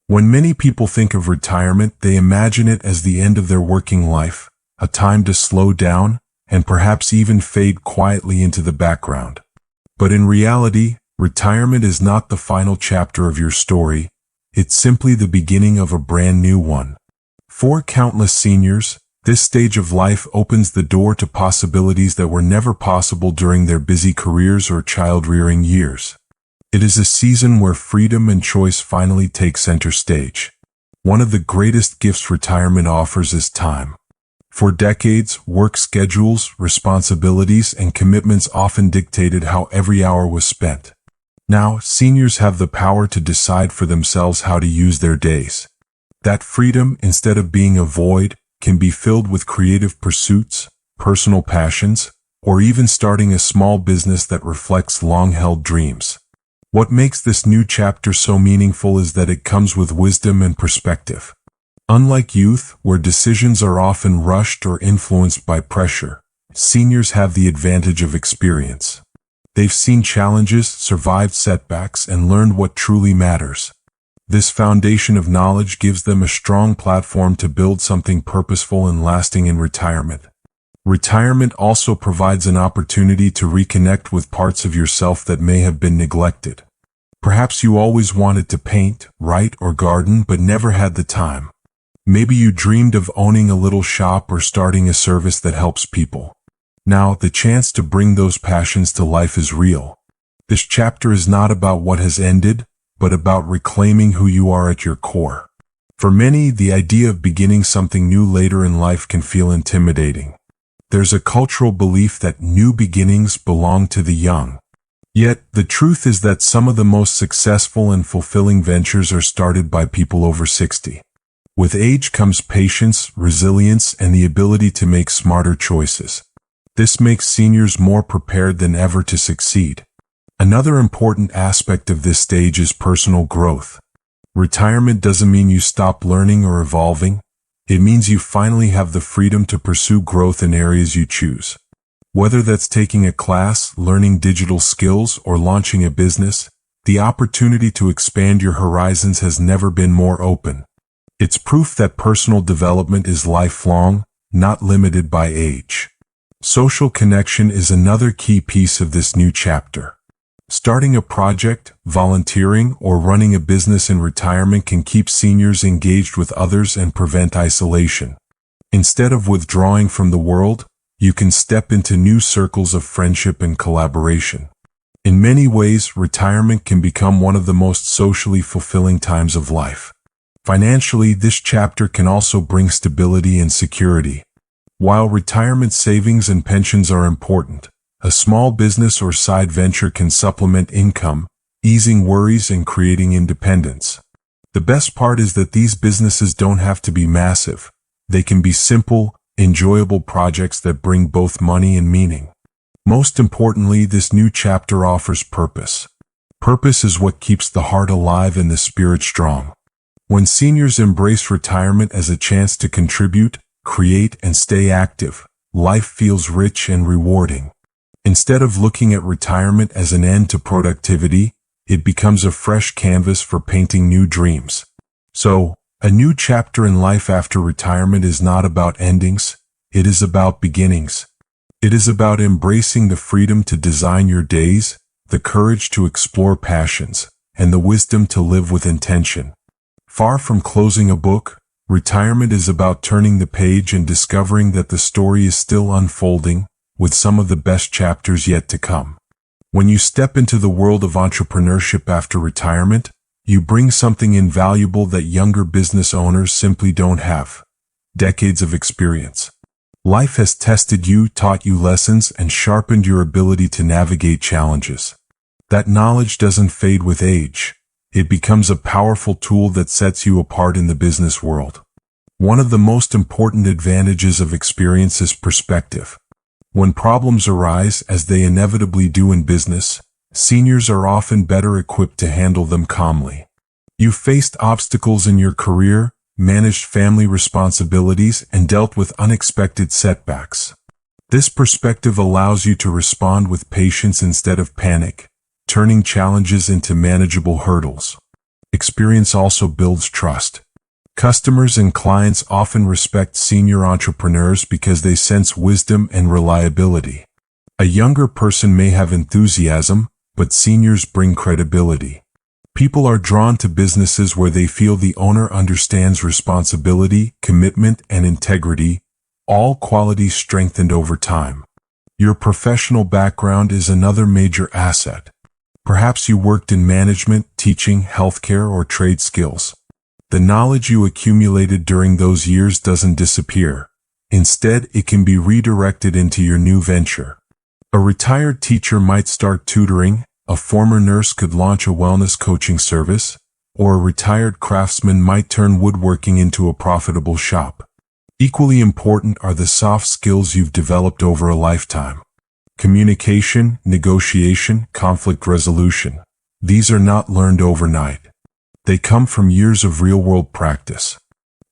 When many people think of retirement, they imagine it as the end of their working life, a time to slow down, and perhaps even fade quietly into the background. But in reality, retirement is not the final chapter of your story. It's simply the beginning of a brand new one. For countless seniors, this stage of life opens the door to possibilities that were never possible during their busy careers or child-rearing years. It is a season where freedom and choice finally take center stage. One of the greatest gifts retirement offers is time. For decades, work schedules, responsibilities, and commitments often dictated how every hour was spent. Now, seniors have the power to decide for themselves how to use their days. That freedom, instead of being a void, can be filled with creative pursuits, personal passions, or even starting a small business that reflects long-held dreams. What makes this new chapter so meaningful is that it comes with wisdom and perspective. Unlike youth, where decisions are often rushed or influenced by pressure, seniors have the advantage of experience. They've seen challenges, survived setbacks, and learned what truly matters. This foundation of knowledge gives them a strong platform to build something purposeful and lasting in retirement. Retirement also provides an opportunity to reconnect with parts of yourself that may have been neglected. Perhaps you always wanted to paint, write, or garden but never had the time. Maybe you dreamed of owning a little shop or starting a service that helps people. Now, the chance to bring those passions to life is real. This chapter is not about what has ended, but about reclaiming who you are at your core. For many, the idea of beginning something new later in life can feel intimidating. There's a cultural belief that new beginnings belong to the young. Yet, the truth is that some of the most successful and fulfilling ventures are started by people over 60. With age comes patience, resilience, and the ability to make smarter choices. This makes seniors more prepared than ever to succeed. Another important aspect of this stage is personal growth. Retirement doesn't mean you stop learning or evolving. It means you finally have the freedom to pursue growth in areas you choose. Whether that's taking a class, learning digital skills, or launching a business, the opportunity to expand your horizons has never been more open. It's proof that personal development is lifelong, not limited by age. Social connection is another key piece of this new chapter. Starting a project, volunteering, or running a business in retirement can keep seniors engaged with others and prevent isolation. Instead of withdrawing from the world, you can step into new circles of friendship and collaboration. In many ways, retirement can become one of the most socially fulfilling times of life. Financially, this chapter can also bring stability and security. While retirement savings and pensions are important, a small business or side venture can supplement income, easing worries and creating independence. The best part is that these businesses don't have to be massive. They can be simple, enjoyable projects that bring both money and meaning. Most importantly, this new chapter offers purpose. Purpose is what keeps the heart alive and the spirit strong. When seniors embrace retirement as a chance to contribute, create, and stay active, life feels rich and rewarding. Instead of looking at retirement as an end to productivity, it becomes a fresh canvas for painting new dreams. So, a new chapter in life after retirement is not about endings, it is about beginnings. It is about embracing the freedom to design your days, the courage to explore passions, and the wisdom to live with intention. Far from closing a book, retirement is about turning the page and discovering that the story is still unfolding, with some of the best chapters yet to come. When you step into the world of entrepreneurship after retirement, you bring something invaluable that younger business owners simply don't have: decades of experience. Life has tested you, taught you lessons, and sharpened your ability to navigate challenges. That knowledge doesn't fade with age. It becomes a powerful tool that sets you apart in the business world. One of the most important advantages of experience is perspective. When problems arise, as they inevitably do in business, seniors are often better equipped to handle them calmly. You've faced obstacles in your career, managed family responsibilities, and dealt with unexpected setbacks. This perspective allows you to respond with patience instead of panic, turning challenges into manageable hurdles. Experience also builds trust. Customers and clients often respect senior entrepreneurs because they sense wisdom and reliability. A younger person may have enthusiasm, but seniors bring credibility. People are drawn to businesses where they feel the owner understands responsibility, commitment, and integrity, all qualities strengthened over time. Your professional background is another major asset. Perhaps you worked in management, teaching, healthcare, or trade skills. The knowledge you accumulated during those years doesn't disappear. Instead, it can be redirected into your new venture. A retired teacher might start tutoring, a former nurse could launch a wellness coaching service, or a retired craftsman might turn woodworking into a profitable shop. Equally important are the soft skills you've developed over a lifetime. Communication, negotiation, conflict resolution. These are not learned overnight. They come from years of real-world practice.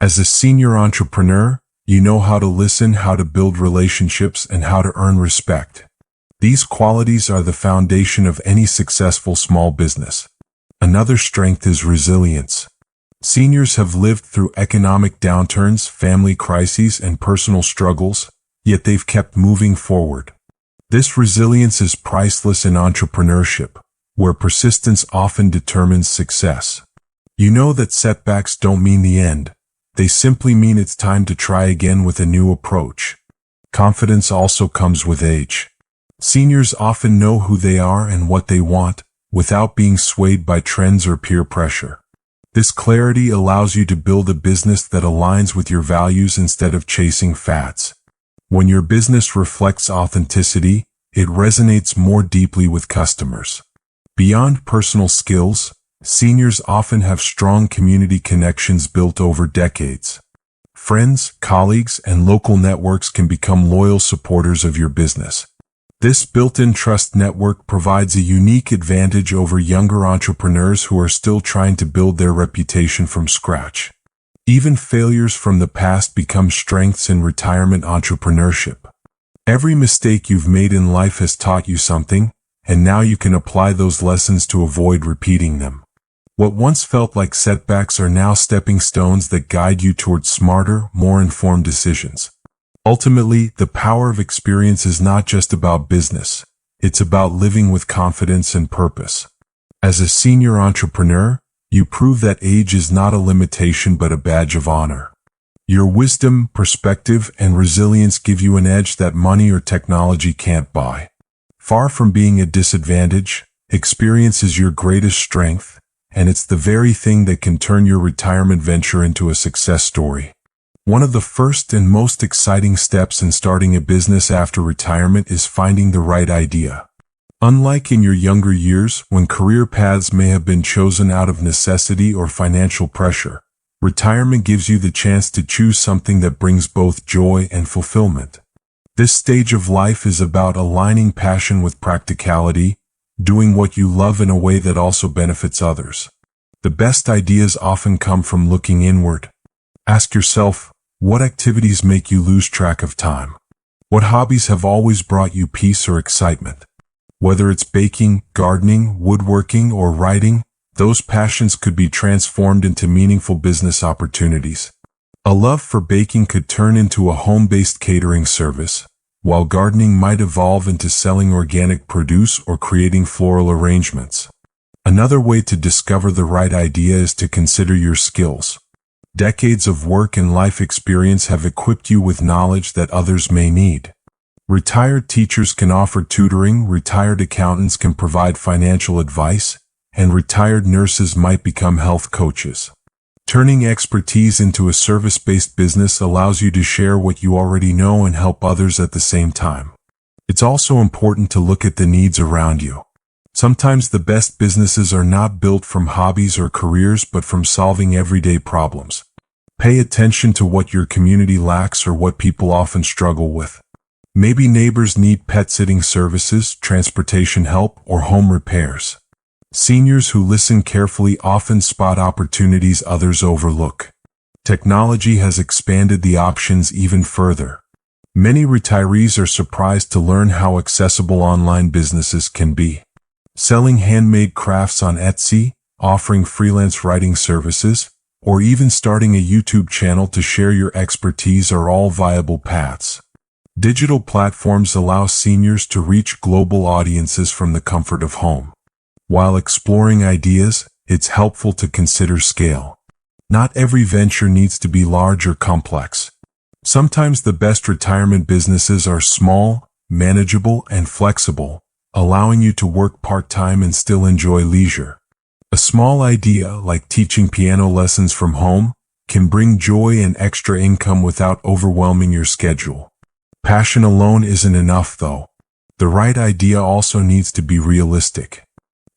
As a senior entrepreneur, you know how to listen, how to build relationships, and how to earn respect. These qualities are the foundation of any successful small business. Another strength is resilience. Seniors have lived through economic downturns, family crises, and personal struggles, yet they've kept moving forward. This resilience is priceless in entrepreneurship, where persistence often determines success. You know that setbacks don't mean the end. They simply mean it's time to try again with a new approach. Confidence also comes with age. Seniors often know who they are and what they want, without being swayed by trends or peer pressure. This clarity allows you to build a business that aligns with your values instead of chasing fads. When your business reflects authenticity, it resonates more deeply with customers. Beyond personal skills, seniors often have strong community connections built over decades. Friends, colleagues, and local networks can become loyal supporters of your business. This built-in trust network provides a unique advantage over younger entrepreneurs who are still trying to build their reputation from scratch. Even failures from the past become strengths in retirement entrepreneurship. Every mistake you've made in life has taught you something, and now you can apply those lessons to avoid repeating them. What once felt like setbacks are now stepping stones that guide you towards smarter, more informed decisions. Ultimately, the power of experience is not just about business. It's about living with confidence and purpose. As a senior entrepreneur, you prove that age is not a limitation but a badge of honor. Your wisdom, perspective, and resilience give you an edge that money or technology can't buy. Far from being a disadvantage, experience is your greatest strength, and it's the very thing that can turn your retirement venture into a success story. One of the first and most exciting steps in starting a business after retirement is finding the right idea. Unlike in your younger years, when career paths may have been chosen out of necessity or financial pressure, retirement gives you the chance to choose something that brings both joy and fulfillment. This stage of life is about aligning passion with practicality, doing what you love in a way that also benefits others. The best ideas often come from looking inward. Ask yourself, what activities make you lose track of time? What hobbies have always brought you peace or excitement? Whether it's baking, gardening, woodworking, or writing, those passions could be transformed into meaningful business opportunities. A love for baking could turn into a home-based catering service, while gardening might evolve into selling organic produce or creating floral arrangements. Another way to discover the right idea is to consider your skills. Decades of work and life experience have equipped you with knowledge that others may need. Retired teachers can offer tutoring, retired accountants can provide financial advice, and retired nurses might become health coaches. Turning expertise into a service-based business allows you to share what you already know and help others at the same time. It's also important to look at the needs around you. Sometimes the best businesses are not built from hobbies or careers but from solving everyday problems. Pay attention to what your community lacks or what people often struggle with. Maybe neighbors need pet sitting services, transportation help, or home repairs. Seniors who listen carefully often spot opportunities others overlook. Technology has expanded the options even further. Many retirees are surprised to learn how accessible online businesses can be. Selling handmade crafts on Etsy, offering freelance writing services, or even starting a YouTube channel to share your expertise are all viable paths. Digital platforms allow seniors to reach global audiences from the comfort of home. While exploring ideas, it's helpful to consider scale. Not every venture needs to be large or complex. Sometimes the best retirement businesses are small, manageable, and flexible, allowing you to work part-time and still enjoy leisure. A small idea, like teaching piano lessons from home, can bring joy and extra income without overwhelming your schedule. Passion alone isn't enough, though. The right idea also needs to be realistic.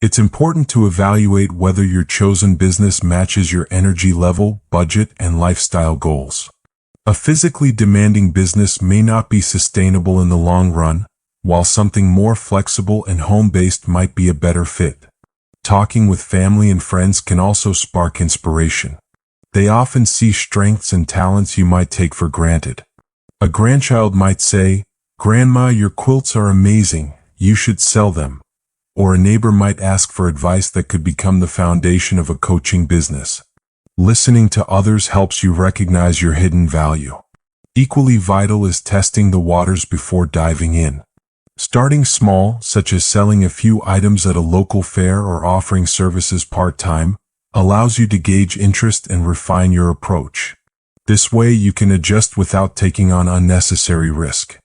It's important to evaluate whether your chosen business matches your energy level, budget, and lifestyle goals. A physically demanding business may not be sustainable in the long run, while something more flexible and home-based might be a better fit. Talking with family and friends can also spark inspiration. They often see strengths and talents you might take for granted. A grandchild might say, "Grandma, your quilts are amazing, you should sell them." Or a neighbor might ask for advice that could become the foundation of a coaching business. Listening to others helps you recognize your hidden value. Equally vital is testing the waters before diving in. Starting small, such as selling a few items at a local fair or offering services part-time, allows you to gauge interest and refine your approach. This way you can adjust without taking on unnecessary risk.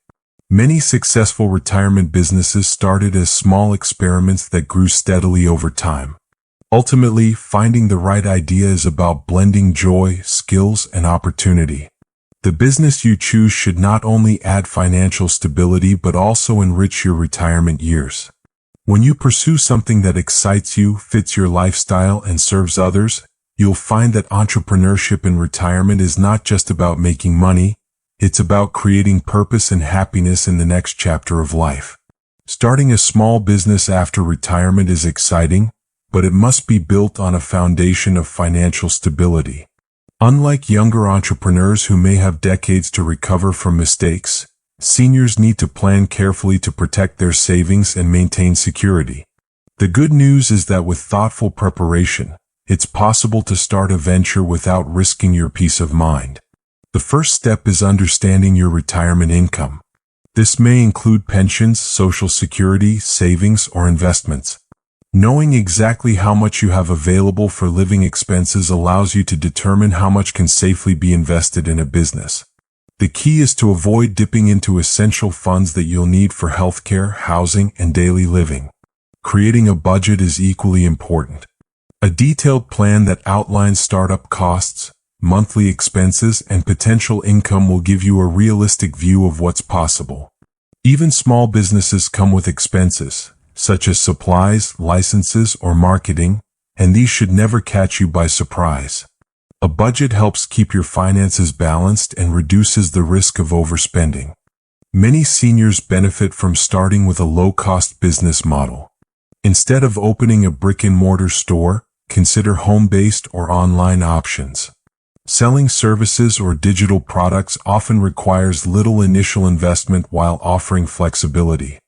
Many successful retirement businesses started as small experiments that grew steadily over time. Ultimately, finding the right idea is about blending joy, skills, and opportunity. The business you choose should not only add financial stability but also enrich your retirement years. When you pursue something that excites you, fits your lifestyle, and serves others, you'll find that entrepreneurship in retirement is not just about making money, it's about creating purpose and happiness in the next chapter of life. Starting a small business after retirement is exciting, but it must be built on a foundation of financial stability. Unlike younger entrepreneurs who may have decades to recover from mistakes, seniors need to plan carefully to protect their savings and maintain security. The good news is that with thoughtful preparation, it's possible to start a venture without risking your peace of mind. The first step is understanding your retirement income. This may include pensions, social security, savings, or investments. Knowing exactly how much you have available for living expenses allows you to determine how much can safely be invested in a business. The key is to avoid dipping into essential funds that you'll need for healthcare, housing, and daily living. Creating a budget is equally important. A detailed plan that outlines startup costs, monthly expenses, and potential income will give you a realistic view of what's possible. Even small businesses come with expenses, such as supplies, licenses, or marketing, and these should never catch you by surprise. A budget helps keep your finances balanced and reduces the risk of overspending. Many seniors benefit from starting with a low-cost business model. Instead of opening a brick-and-mortar store, consider home-based or online options. Selling services or digital products often requires little initial investment while offering flexibility.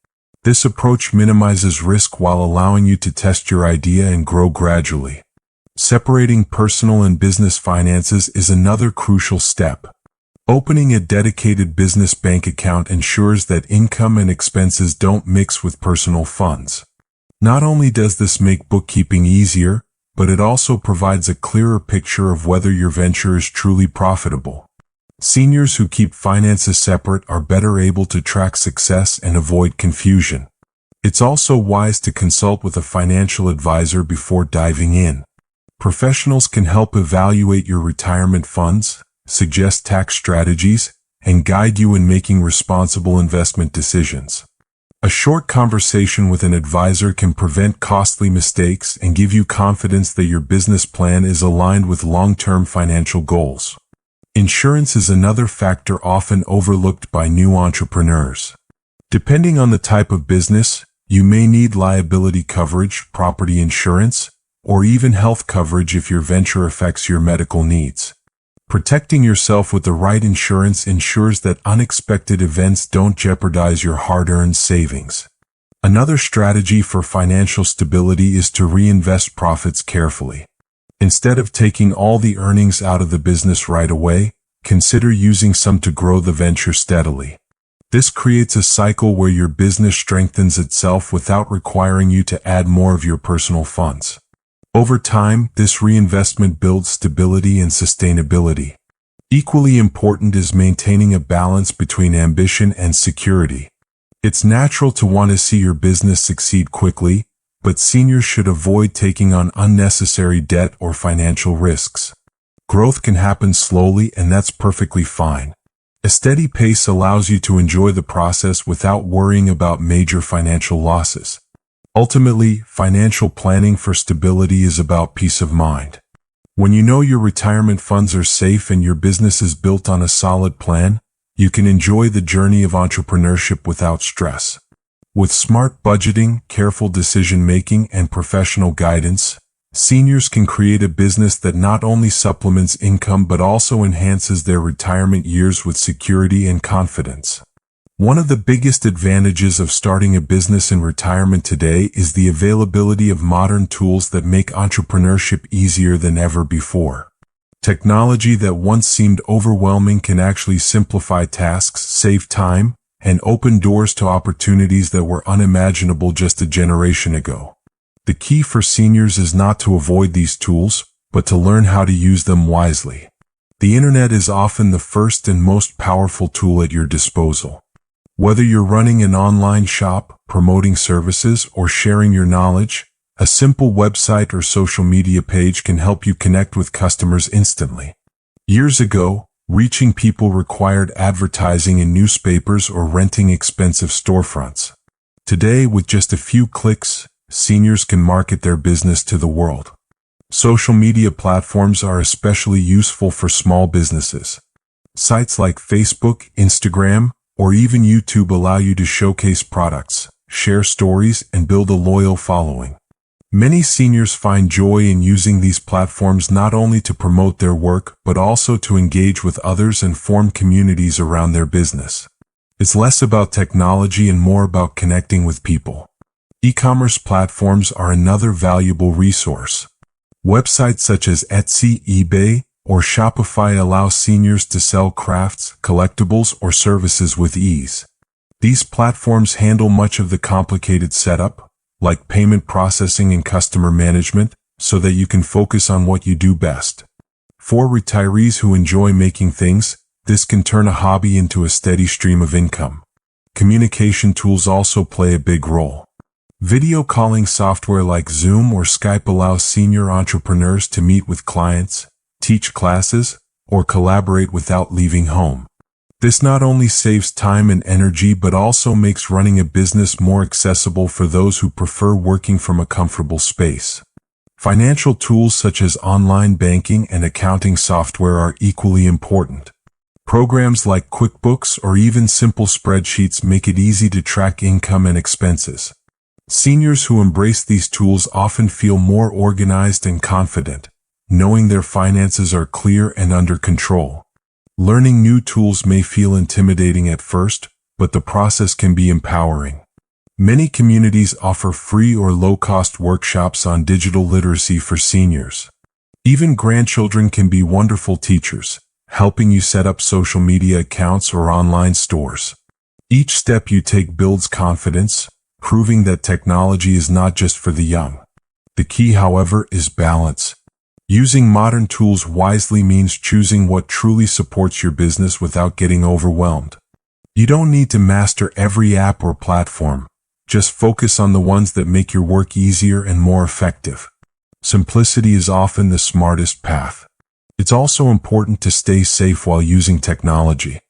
This approach minimizes risk while allowing you to test your idea and grow gradually. Separating personal and business finances is another crucial step. Opening a dedicated business bank account ensures that income and expenses don't mix with personal funds. Not only does this make bookkeeping easier, but it also provides a clearer picture of whether your venture is truly profitable. Seniors who keep finances separate are better able to track success and avoid confusion. It's also wise to consult with a financial advisor before diving in. Professionals can help evaluate your retirement funds, suggest tax strategies, and guide you in making responsible investment decisions. A short conversation with an advisor can prevent costly mistakes and give you confidence that your business plan is aligned with long-term financial goals. Insurance is another factor often overlooked by new entrepreneurs. Depending on the type of business, you may need liability coverage, property insurance, or even health coverage if your venture affects your medical needs. Protecting yourself with the right insurance ensures that unexpected events don't jeopardize your hard-earned savings. Another strategy for financial stability is to reinvest profits carefully. Instead of taking all the earnings out of the business right away, consider using some to grow the venture steadily. This creates a cycle where your business strengthens itself without requiring you to add more of your personal funds. Over time, this reinvestment builds stability and sustainability. Equally important is maintaining a balance between ambition and security. It's natural to want to see your business succeed quickly, but seniors should avoid taking on unnecessary debt or financial risks. Growth can happen slowly, and that's perfectly fine. A steady pace allows you to enjoy the process without worrying about major financial losses. Ultimately, financial planning for stability is about peace of mind. When you know your retirement funds are safe and your business is built on a solid plan, you can enjoy the journey of entrepreneurship without stress. With smart budgeting, careful decision-making, and professional guidance, seniors can create a business that not only supplements income but also enhances their retirement years with security and confidence. One of the biggest advantages of starting a business in retirement today is the availability of modern tools that make entrepreneurship easier than ever before. Technology that once seemed overwhelming can actually simplify tasks, save time, and open doors to opportunities that were unimaginable just a generation ago. The key for seniors is not to avoid these tools, but to learn how to use them wisely. The internet is often the first and most powerful tool at your disposal. Whether you're running an online shop, promoting services, or sharing your knowledge, a simple website or social media page can help you connect with customers instantly. Years ago, reaching people required advertising in newspapers or renting expensive storefronts. Today, with just a few clicks, seniors can market their business to the world. Social media platforms are especially useful for small businesses. Sites like Facebook, Instagram, or even YouTube allow you to showcase products, share stories, and build a loyal following. Many seniors find joy in using these platforms not only to promote their work, but also to engage with others and form communities around their business. It's less about technology and more about connecting with people. E-commerce platforms are another valuable resource. Websites such as Etsy, eBay, or Shopify allow seniors to sell crafts, collectibles, or services with ease. These platforms handle much of the complicated setup, like payment processing and customer management, so that you can focus on what you do best. For retirees who enjoy making things, this can turn a hobby into a steady stream of income. Communication tools also play a big role. Video calling software like Zoom or Skype allows senior entrepreneurs to meet with clients, teach classes, or collaborate without leaving home. This not only saves time and energy but also makes running a business more accessible for those who prefer working from a comfortable space. Financial tools such as online banking and accounting software are equally important. Programs like QuickBooks or even simple spreadsheets make it easy to track income and expenses. Seniors who embrace these tools often feel more organized and confident, knowing their finances are clear and under control. Learning new tools may feel intimidating at first, but the process can be empowering. Many communities offer free or low-cost workshops on digital literacy for seniors. Even grandchildren can be wonderful teachers, helping you set up social media accounts or online stores. Each step you take builds confidence, proving that technology is not just for the young. The key, however, is balance. Using modern tools wisely means choosing what truly supports your business without getting overwhelmed. You don't need to master every app or platform. Just focus on the ones that make your work easier and more effective. Simplicity is often the smartest path. It's also important to stay safe while using technology.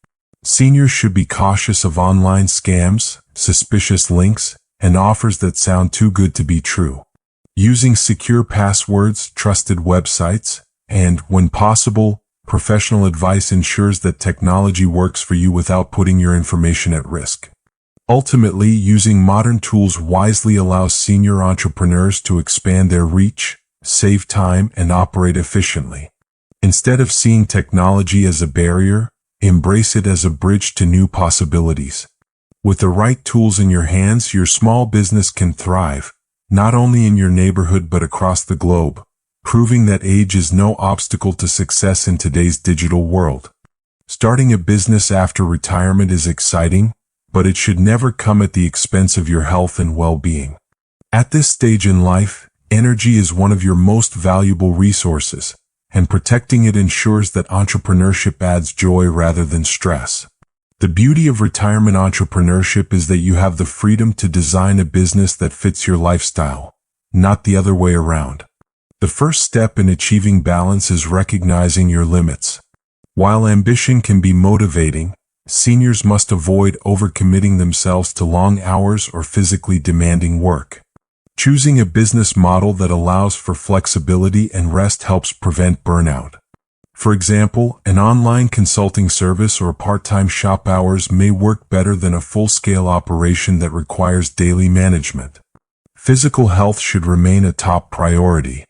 Seniors should be cautious of online scams, suspicious links, and offers that sound too good to be true. Using secure passwords, trusted websites, and, when possible, professional advice ensures that technology works for you without putting your information at risk. Ultimately, using modern tools wisely allows senior entrepreneurs to expand their reach, save time, and operate efficiently. Instead of seeing technology as a barrier, embrace it as a bridge to new possibilities. With the right tools in your hands, your small business can thrive, not only in your neighborhood but across the globe, proving that age is no obstacle to success in today's digital world. Starting a business after retirement is exciting, but it should never come at the expense of your health and well-being. At this stage in life, energy is one of your most valuable resources, and protecting it ensures that entrepreneurship adds joy rather than stress. The beauty of retirement entrepreneurship is that you have the freedom to design a business that fits your lifestyle, not the other way around. The first step in achieving balance is recognizing your limits. While ambition can be motivating, seniors must avoid overcommitting themselves to long hours or physically demanding work. Choosing a business model that allows for flexibility and rest helps prevent burnout. For example, an online consulting service or part-time shop hours may work better than a full-scale operation that requires daily management. Physical health should remain a top priority.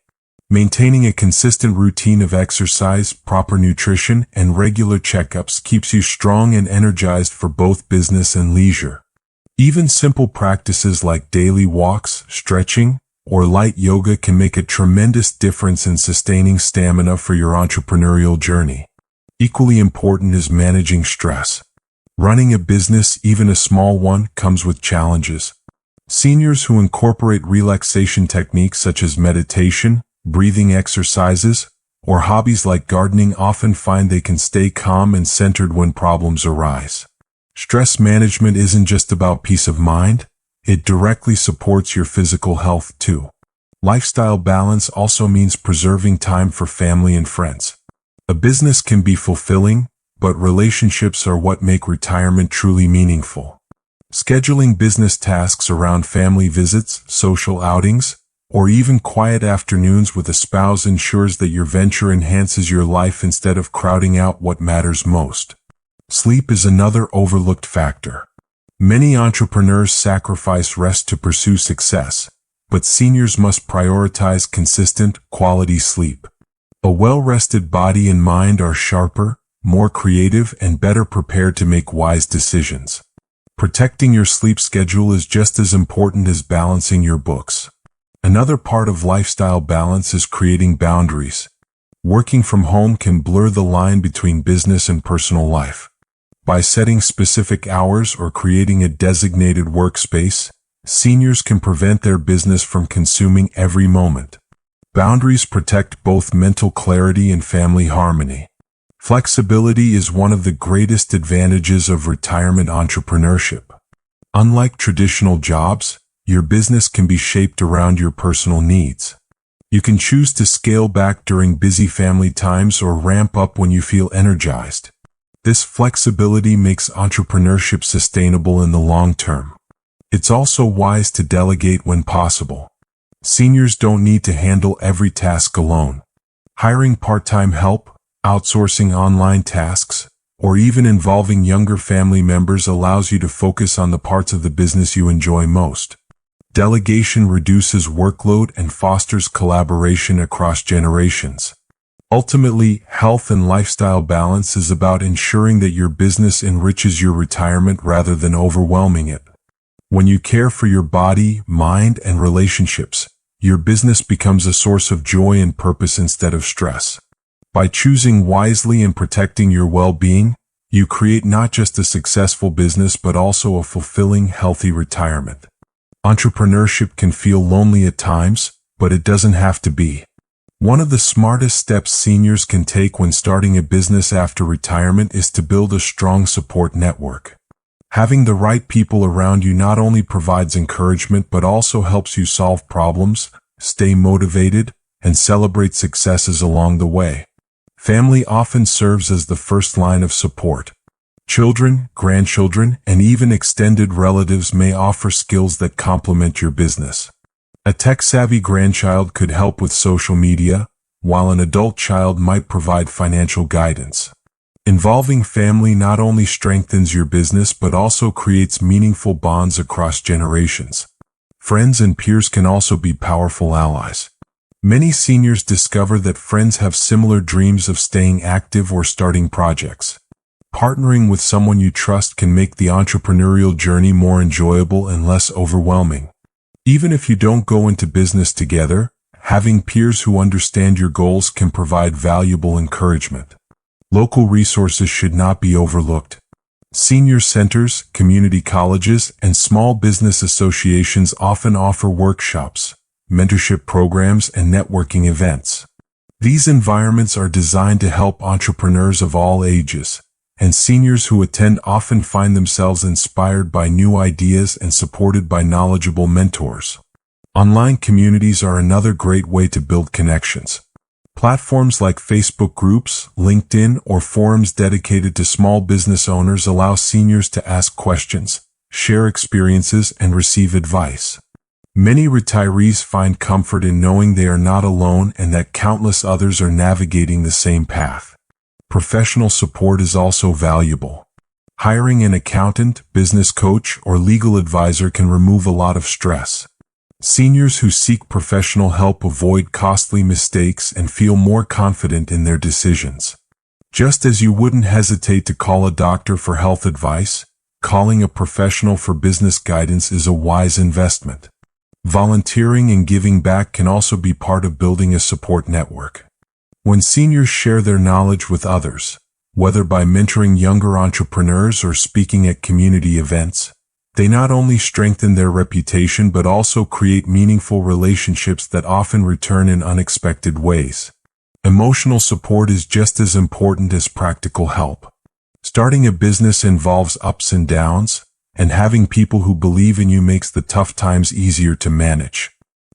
Maintaining a consistent routine of exercise, proper nutrition, and regular checkups keeps you strong and energized for both business and leisure. Even simple practices like daily walks, stretching, or light yoga can make a tremendous difference in sustaining stamina for your entrepreneurial journey. Equally important is managing stress. Running a business, even a small one, comes with challenges. Seniors who incorporate relaxation techniques such as meditation, breathing exercises, or hobbies like gardening often find they can stay calm and centered when problems arise. Stress management isn't just about peace of mind, it directly supports your physical health too. Lifestyle balance also means preserving time for family and friends. A business can be fulfilling, but relationships are what make retirement truly meaningful. Scheduling business tasks around family visits, social outings, or even quiet afternoons with a spouse ensures that your venture enhances your life instead of crowding out what matters most. Sleep is another overlooked factor. Many entrepreneurs sacrifice rest to pursue success, but seniors must prioritize consistent, quality sleep. A well-rested body and mind are sharper, more creative, and better prepared to make wise decisions. Protecting your sleep schedule is just as important as balancing your books. Another part of lifestyle balance is creating boundaries. Working from home can blur the line between business and personal life. By setting specific hours or creating a designated workspace, seniors can prevent their business from consuming every moment. Boundaries protect both mental clarity and family harmony. Flexibility is one of the greatest advantages of retirement entrepreneurship. Unlike traditional jobs, your business can be shaped around your personal needs. You can choose to scale back during busy family times or ramp up when you feel energized. This flexibility makes entrepreneurship sustainable in the long term. It's also wise to delegate when possible. Seniors don't need to handle every task alone. Hiring part-time help, outsourcing online tasks, or even involving younger family members allows you to focus on the parts of the business you enjoy most. Delegation reduces workload and fosters collaboration across generations. Ultimately, health and lifestyle balance is about ensuring that your business enriches your retirement rather than overwhelming it. When you care for your body, mind, and relationships, your business becomes a source of joy and purpose instead of stress. By choosing wisely and protecting your well-being, you create not just a successful business but also a fulfilling, healthy retirement. Entrepreneurship can feel lonely at times, but it doesn't have to be. One of the smartest steps seniors can take when starting a business after retirement is to build a strong support network. Having the right people around you not only provides encouragement but also helps you solve problems, stay motivated, and celebrate successes along the way. Family often serves as the first line of support. Children, grandchildren, and even extended relatives may offer skills that complement your business. A tech-savvy grandchild could help with social media, while an adult child might provide financial guidance. Involving family not only strengthens your business but also creates meaningful bonds across generations. Friends and peers can also be powerful allies. Many seniors discover that friends have similar dreams of staying active or starting projects. Partnering with someone you trust can make the entrepreneurial journey more enjoyable and less overwhelming. Even if you don't go into business together, having peers who understand your goals can provide valuable encouragement. Local resources should not be overlooked. Senior centers, community colleges, and small business associations often offer workshops, mentorship programs, and networking events. These environments are designed to help entrepreneurs of all ages, and seniors who attend often find themselves inspired by new ideas and supported by knowledgeable mentors. Online communities are another great way to build connections. Platforms like Facebook groups, LinkedIn, or forums dedicated to small business owners allow seniors to ask questions, share experiences, and receive advice. Many retirees find comfort in knowing they are not alone and that countless others are navigating the same path. Professional support is also valuable. Hiring an accountant, business coach, or legal advisor can remove a lot of stress. Seniors who seek professional help avoid costly mistakes and feel more confident in their decisions. Just as you wouldn't hesitate to call a doctor for health advice, calling a professional for business guidance is a wise investment. Volunteering and giving back can also be part of building a support network. When seniors share their knowledge with others, whether by mentoring younger entrepreneurs or speaking at community events, they not only strengthen their reputation but also create meaningful relationships that often return in unexpected ways. Emotional support is just as important as practical help. Starting a business involves ups and downs, and having people who believe in you makes the tough times easier to manage.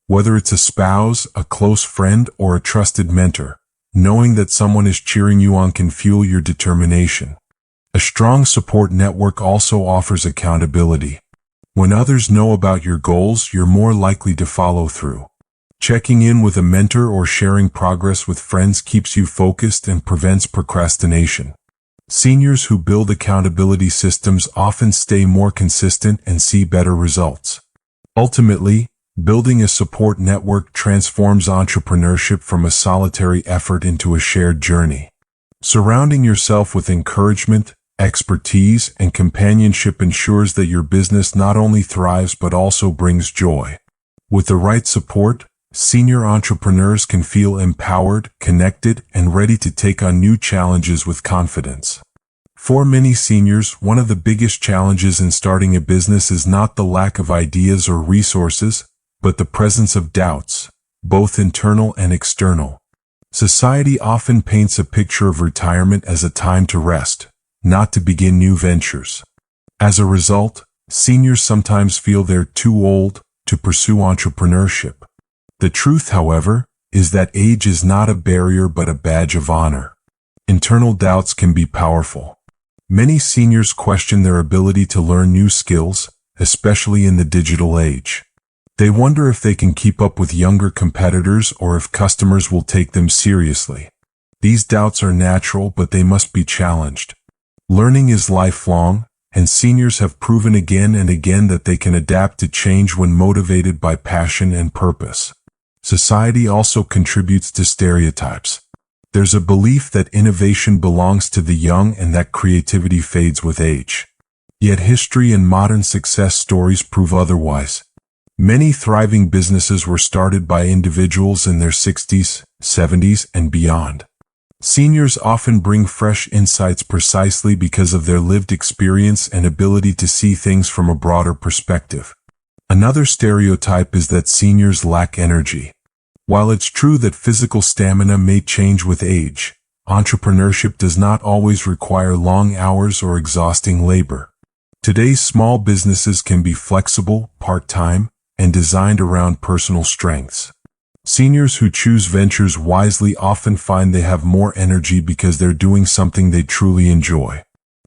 Whether it's a spouse, a close friend, or a trusted mentor, knowing that someone is cheering you on can fuel your determination. A strong support network also offers accountability. When others know about your goals, you're more likely to follow through. Checking in with a mentor or sharing progress with friends keeps you focused and prevents procrastination. Seniors who build accountability systems often stay more consistent and see better results. Ultimately, building a support network transforms entrepreneurship from a solitary effort into a shared journey. Surrounding yourself with encouragement, expertise, and companionship ensures that your business not only thrives but also brings joy. With the right support, senior entrepreneurs can feel empowered, connected, and ready to take on new challenges with confidence. For many seniors, one of the biggest challenges in starting a business is not the lack of ideas or resources, but the presence of doubts, both internal and external. Society often paints a picture of retirement as a time to rest, not to begin new ventures. As a result, seniors sometimes feel they're too old to pursue entrepreneurship. The truth, however, is that age is not a barrier but a badge of honor. Internal doubts can be powerful. Many seniors question their ability to learn new skills, especially in the digital age. They wonder if they can keep up with younger competitors or if customers will take them seriously. These doubts are natural, but they must be challenged. Learning is lifelong, and seniors have proven again and again that they can adapt to change when motivated by passion and purpose. Society also contributes to stereotypes. There's a belief that innovation belongs to the young and that creativity fades with age. Yet history and modern success stories prove otherwise. Many thriving businesses were started by individuals in their 60s, 70s, and beyond. Seniors often bring fresh insights precisely because of their lived experience and ability to see things from a broader perspective. Another stereotype is that seniors lack energy. While it's true that physical stamina may change with age, entrepreneurship does not always require long hours or exhausting labor. Today's small businesses can be flexible, part-time, and designed around personal strengths. Seniors who choose ventures wisely often find they have more energy because they're doing something they truly enjoy.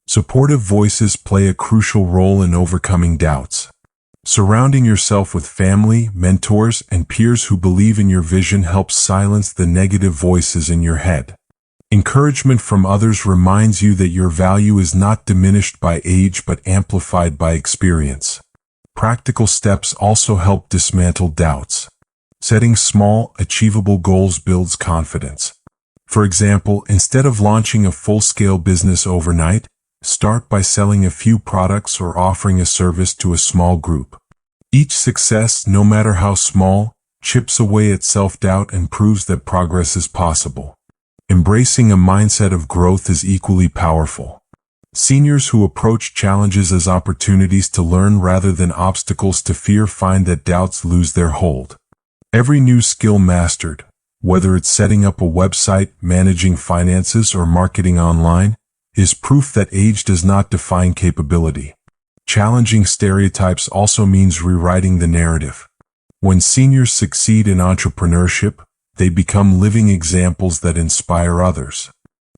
Supportive voices play a crucial role in overcoming doubts. Surrounding yourself with family, mentors, and peers who believe in your vision helps silence the negative voices in your head. Encouragement from others reminds you that your value is not diminished by age but amplified by experience. Practical steps also help dismantle doubts. Setting small, achievable goals builds confidence. For example, instead of launching a full-scale business overnight, Start by selling a few products or offering a service to a small group. Each success, no matter how small, chips away at self-doubt and proves that progress is possible. Embracing a mindset of growth is equally powerful. Seniors who approach challenges as opportunities to learn rather than obstacles to fear find that doubts lose their hold. Every new skill mastered, whether it's setting up a website, managing finances, or marketing online, is proof that age does not define capability. Challenging stereotypes also means rewriting the narrative. When seniors succeed in entrepreneurship, they become living examples that inspire others.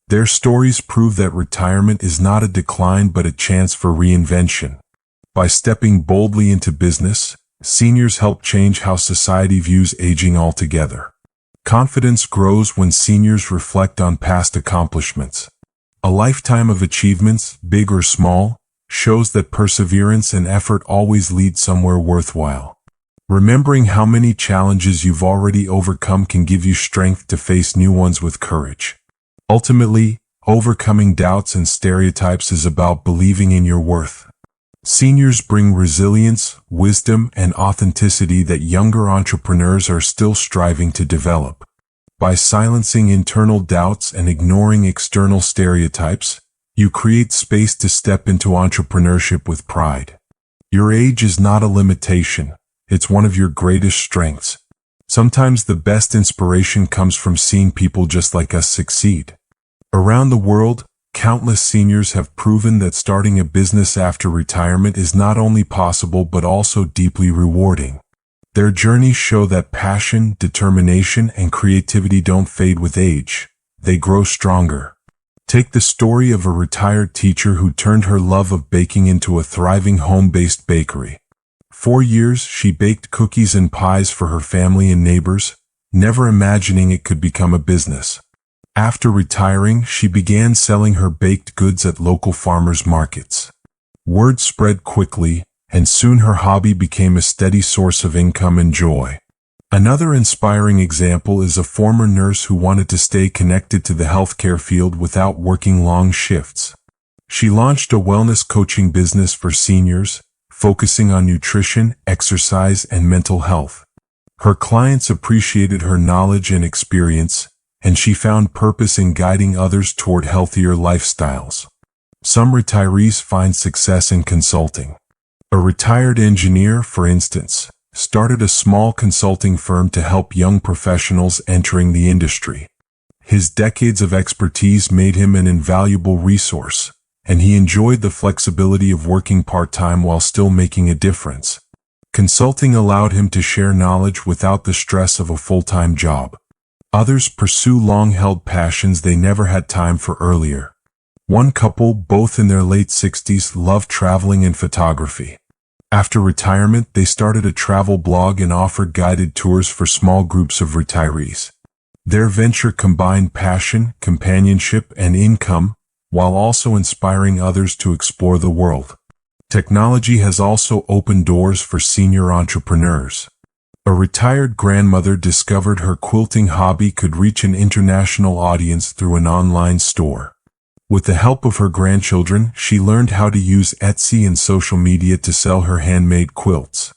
Their stories prove that retirement is not a decline but a chance for reinvention. By stepping boldly into business, seniors help change how society views aging altogether. Confidence grows when seniors reflect on past accomplishments. A lifetime of achievements, big or small, shows that perseverance and effort always lead somewhere worthwhile. Remembering how many challenges you've already overcome can give you strength to face new ones with courage. Ultimately, overcoming doubts and stereotypes is about believing in your worth. Seniors bring resilience, wisdom, and authenticity that younger entrepreneurs are still striving to develop. By silencing internal doubts and ignoring external stereotypes, you create space to step into entrepreneurship with pride. Your age is not a limitation, it's one of your greatest strengths. Sometimes the best inspiration comes from seeing people just like us succeed. Around the world, countless seniors have proven that starting a business after retirement is not only possible but also deeply rewarding. Their journeys show that passion, determination, and creativity don't fade with age. They grow stronger. Take the story of a retired teacher who turned her love of baking into a thriving home-based bakery. For years, she baked cookies and pies for her family and neighbors, never imagining it could become a business. After retiring, she began selling her baked goods at local farmers' markets. Word spread quickly, and soon her hobby became a steady source of income and joy. Another inspiring example is a former nurse who wanted to stay connected to the healthcare field without working long shifts. She launched a wellness coaching business for seniors, focusing on nutrition, exercise, and mental health. Her clients appreciated her knowledge and experience, and she found purpose in guiding others toward healthier lifestyles. Some retirees find success in consulting. A retired engineer, for instance, started a small consulting firm to help young professionals entering the industry. His decades of expertise made him an invaluable resource, and he enjoyed the flexibility of working part-time while still making a difference. Consulting allowed him to share knowledge without the stress of a full-time job. Others pursue long-held passions they never had time for earlier. One couple, both in their late 60s, loved traveling and photography. After retirement, they started a travel blog and offered guided tours for small groups of retirees. Their venture combined passion, companionship, and income, while also inspiring others to explore the world. Technology has also opened doors for senior entrepreneurs. A retired grandmother discovered her quilting hobby could reach an international audience through an online store. With the help of her grandchildren, she learned how to use Etsy and social media to sell her handmade quilts.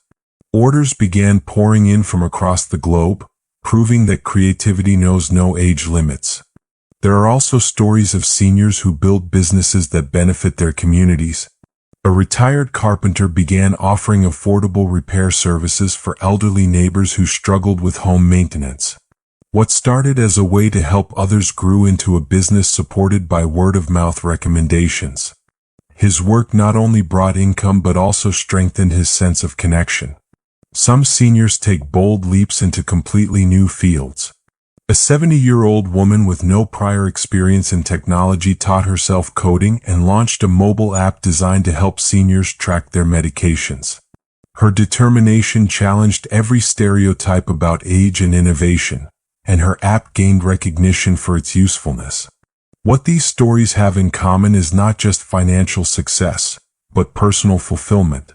Orders began pouring in from across the globe, proving that creativity knows no age limits. There are also stories of seniors who build businesses that benefit their communities. A retired carpenter began offering affordable repair services for elderly neighbors who struggled with home maintenance. What started as a way to help others grew into a business supported by word-of-mouth recommendations. His work not only brought income but also strengthened his sense of connection. Some seniors take bold leaps into completely new fields. A 70-year-old woman with no prior experience in technology taught herself coding and launched a mobile app designed to help seniors track their medications. Her determination challenged every stereotype about age and innovation, and her app gained recognition for its usefulness. What these stories have in common is not just financial success, but personal fulfillment.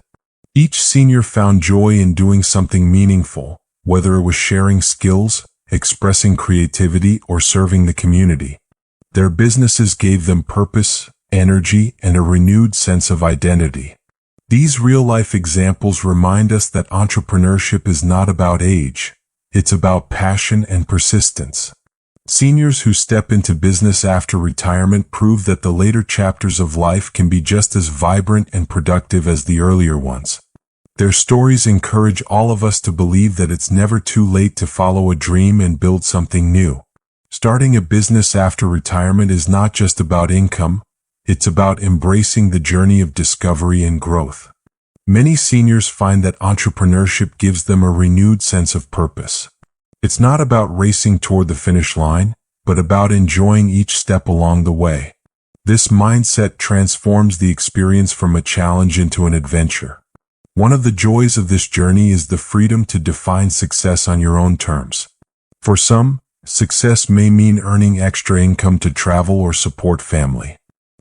Each senior found joy in doing something meaningful, whether it was sharing skills, expressing creativity, or serving the community. Their businesses gave them purpose, energy, and a renewed sense of identity. These real-life examples remind us that entrepreneurship is not about age. It's about passion and persistence. Seniors who step into business after retirement prove that the later chapters of life can be just as vibrant and productive as the earlier ones. Their stories encourage all of us to believe that it's never too late to follow a dream and build something new. Starting a business after retirement is not just about income, it's about embracing the journey of discovery and growth. Many seniors find that entrepreneurship gives them a renewed sense of purpose. It's not about racing toward the finish line, but about enjoying each step along the way. This mindset transforms the experience from a challenge into an adventure. One of the joys of this journey is the freedom to define success on your own terms. For some, success may mean earning extra income to travel or support family.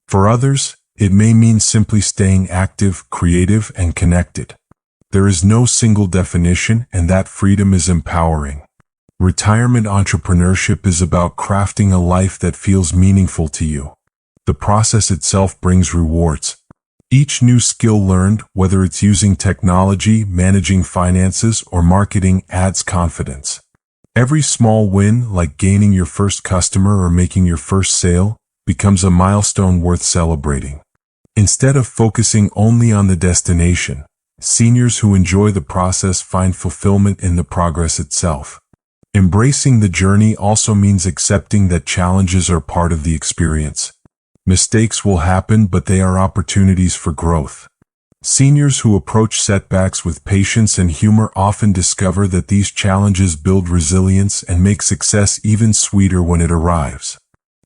For others, it may mean simply staying active, creative, and connected. There is no single definition, and that freedom is empowering. Retirement entrepreneurship is about crafting a life that feels meaningful to you. The process itself brings rewards. Each new skill learned, whether it's using technology, managing finances, or marketing, adds confidence. Every small win, like gaining your first customer or making your first sale, becomes a milestone worth celebrating. Instead of focusing only on the destination, seniors who enjoy the process find fulfillment in the progress itself. Embracing the journey also means accepting that challenges are part of the experience. Mistakes will happen, but they are opportunities for growth. Seniors who approach setbacks with patience and humor often discover that these challenges build resilience and make success even sweeter when it arrives.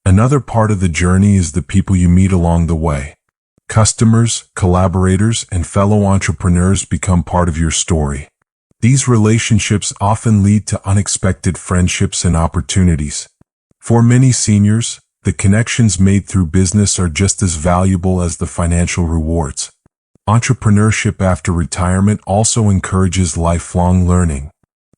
Another part of the journey is the people you meet along the way. Customers, collaborators, and fellow entrepreneurs become part of your story. These relationships often lead to unexpected friendships and opportunities. For many seniors, the connections made through business are just as valuable as the financial rewards. Entrepreneurship after retirement also encourages lifelong learning.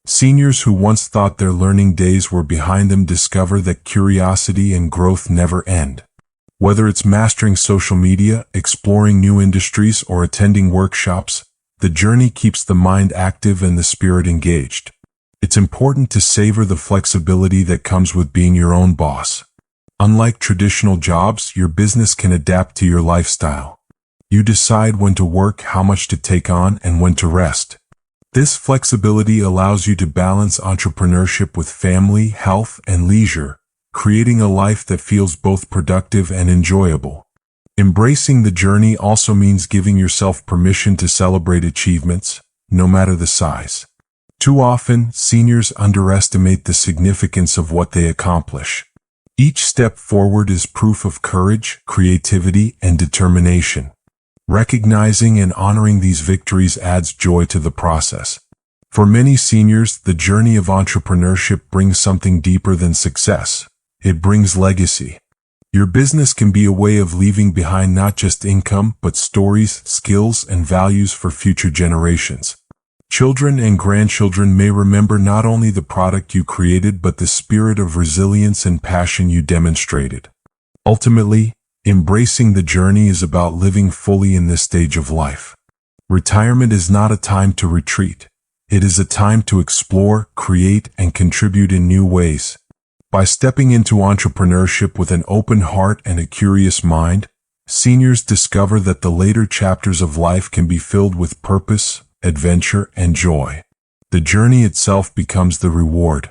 Seniors who once thought their learning days were behind them discover that curiosity and growth never end. Whether it's mastering social media, exploring new industries, or attending workshops, the journey keeps the mind active and the spirit engaged. It's important to savor the flexibility that comes with being your own boss. Unlike traditional jobs, your business can adapt to your lifestyle. You decide when to work, how much to take on, and when to rest. This flexibility allows you to balance entrepreneurship with family, health, and leisure, creating a life that feels both productive and enjoyable. Embracing the journey also means giving yourself permission to celebrate achievements, no matter the size. Too often, seniors underestimate the significance of what they accomplish. Each step forward is proof of courage, creativity, and determination. Recognizing and honoring these victories adds joy to the process. For many seniors, the journey of entrepreneurship brings something deeper than success. It brings legacy. Your business can be a way of leaving behind not just income, but stories, skills, and values for future generations. Children and grandchildren may remember not only the product you created, but the spirit of resilience and passion you demonstrated. Ultimately, embracing the journey is about living fully in this stage of life. Retirement is not a time to retreat. It is a time to explore, create, and contribute in new ways. By stepping into entrepreneurship with an open heart and a curious mind, seniors discover that the later chapters of life can be filled with purpose, adventure, and joy. The journey itself becomes the reward.